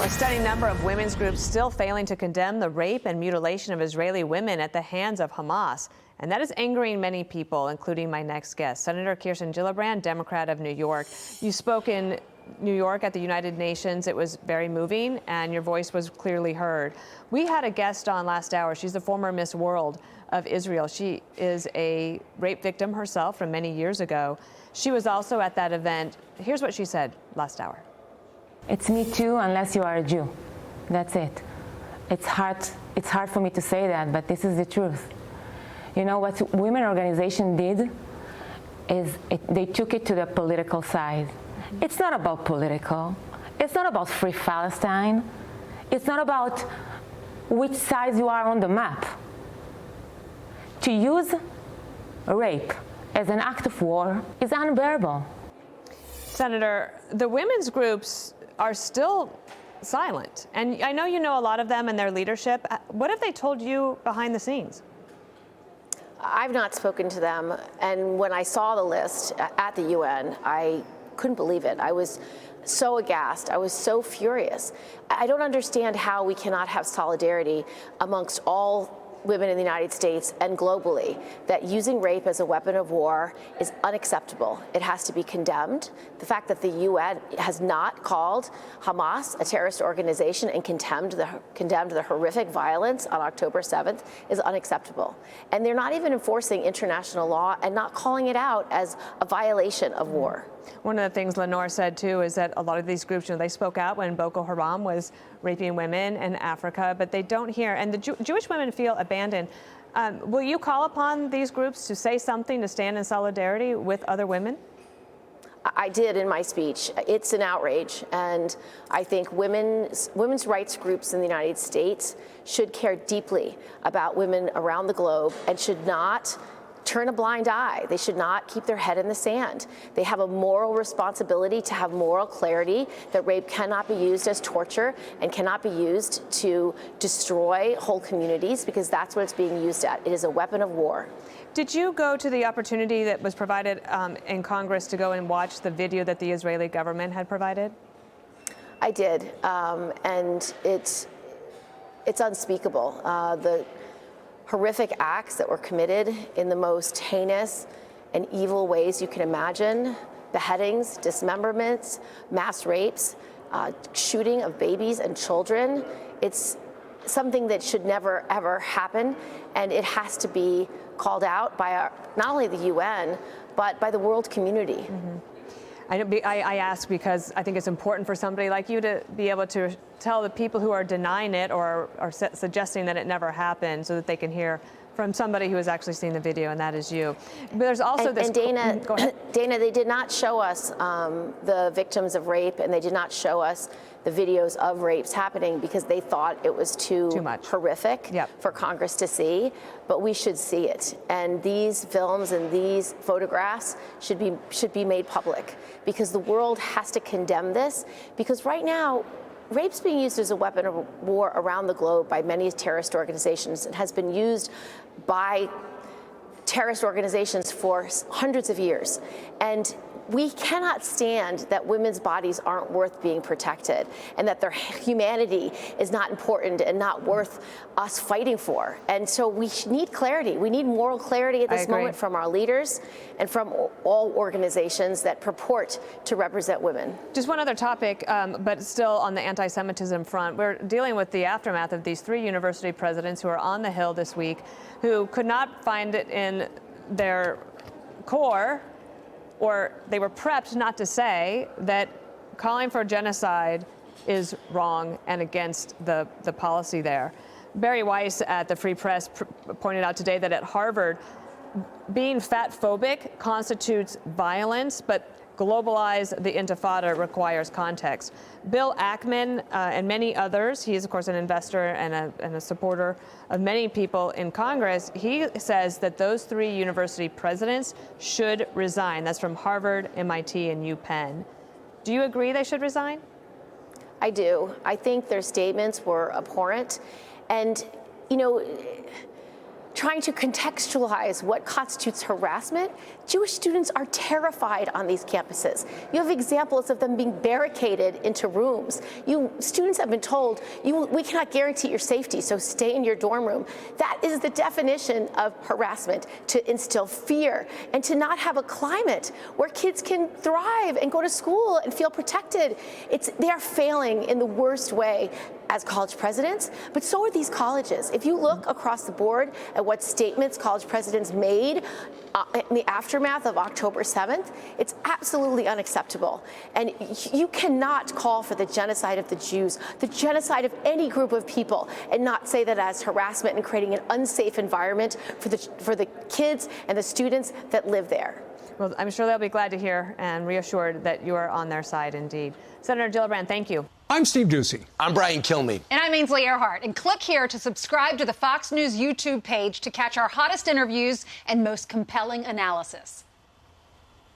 A stunning number of women's groups still failing to condemn the rape and mutilation of Israeli women at the hands of Hamas. And that is angering many people, including my next guest, Senator Kirsten Gillibrand, Democrat of New York. You spoke in New York at the United Nations. It was very moving, and your voice was clearly heard. We had a guest on last hour. She's the former Miss World of Israel. She is a rape victim herself from many years ago. She was also at that event. Here's what she said last hour. It's me too, unless you are a Jew. That's it. It's hard for me to say that, but this is the truth. You know, what women organization did is they took it to the political side. It's not about political. It's not about free Palestine. It's not about which side you are on the map. To use rape as an act of war is unbearable. Senator, the women's groups are still silent. And I know you know a lot of them and their leadership. What have they told you behind the scenes? I've not spoken to them. And when I saw the list at the UN, I couldn't believe it. I was so aghast. I was so furious. I don't understand how we cannot have solidarity amongst all women in the United States and globally, that using rape as a weapon of war is unacceptable. It has to be condemned. The fact that the UN has not called Hamas a terrorist organization and condemned the horrific violence on October 7th is unacceptable. And they're not even enforcing international law and not calling it out as a violation of war. One of the things Lenore said, too, is that a lot of these groups, you know, they spoke out when Boko Haram was raping women in Africa, but they don't hear. And the Jewish women feel abandoned. Will you call upon these groups to say something, to stand in solidarity with other women? I did in my speech. It's an outrage, and I think women's rights groups in the United States should care deeply about women around the globe and should not turn a blind eye. They should not keep their head in the sand. They have a moral responsibility to have moral clarity that rape cannot be used as torture and cannot be used to destroy whole communities, because that's what it's being used at. It is a weapon of war. Did you go to the opportunity that was provided in Congress to go and watch the video that the Israeli government had provided? I did, and it's unspeakable. The horrific acts that were committed in the most heinous and evil ways you can imagine: beheadings, dismemberments, mass rapes, shooting of babies and children. It's something that should never, ever happen, and it has to be called out by not only the UN, but by the world community. Mm-hmm. I ask because I think it's important for somebody like you to be able to tell the people who are denying it or are suggesting that it never happened, so that they can hear from somebody who has actually seen the video, and that is you. But there's also this. And Dana, go ahead. Dana, they did not show us the victims of rape, and they did not show us the videos of rapes happening because they thought it was too much horrific for Congress to see. But we should see it, and these films and these photographs should be made public, because the world has to condemn this. Because right now, rape's being used as a weapon of war around the globe by many terrorist organizations. It has been used by terrorist organizations for hundreds of years. And we cannot stand that women's bodies aren't worth being protected, and that their humanity is not important and not worth us fighting for. And so we need clarity. We need moral clarity at this moment from our leaders and from all organizations that purport to represent women. Just one other topic, but still on the anti-Semitism front. We're dealing with the aftermath of these 3 university presidents who are on the Hill this week, who could not find it in their core, or they were prepped not to say, that calling for genocide is wrong and against the policy there. Barry Weiss at the Free Press pointed out today that at Harvard, being fat-phobic constitutes violence, but globalize the intifada requires context. Bill Ackman and many others, he is, of course, an investor and a supporter of many people in Congress. He says that those 3 university presidents should resign. That's from Harvard, MIT, and UPenn. Do you agree they should resign? I do. I think their statements were abhorrent. And, you know, trying to contextualize what constitutes harassment, Jewish students are terrified on these campuses. You have examples of them being barricaded into rooms. Students have been told, we cannot guarantee your safety, so stay in your dorm room. That is the definition of harassment, to instill fear and to not have a climate where kids can thrive and go to school and feel protected. They are failing in the worst way as college presidents, but so are these colleges. If you look across the board at what statements college presidents made in the aftermath of October 7th, it's absolutely unacceptable. And you cannot call for the genocide of the Jews, the genocide of any group of people, and not say that as harassment and creating an unsafe environment for the kids and the students that live there. Well, I'm sure they'll be glad to hear and reassured that you are on their side indeed. Senator Gillibrand, thank you. I'm Steve Doocy. I'm Brian Kilmeade. And I'm Ainsley Earhart. And click here to subscribe to the Fox News YouTube page to catch our hottest interviews and most compelling analysis.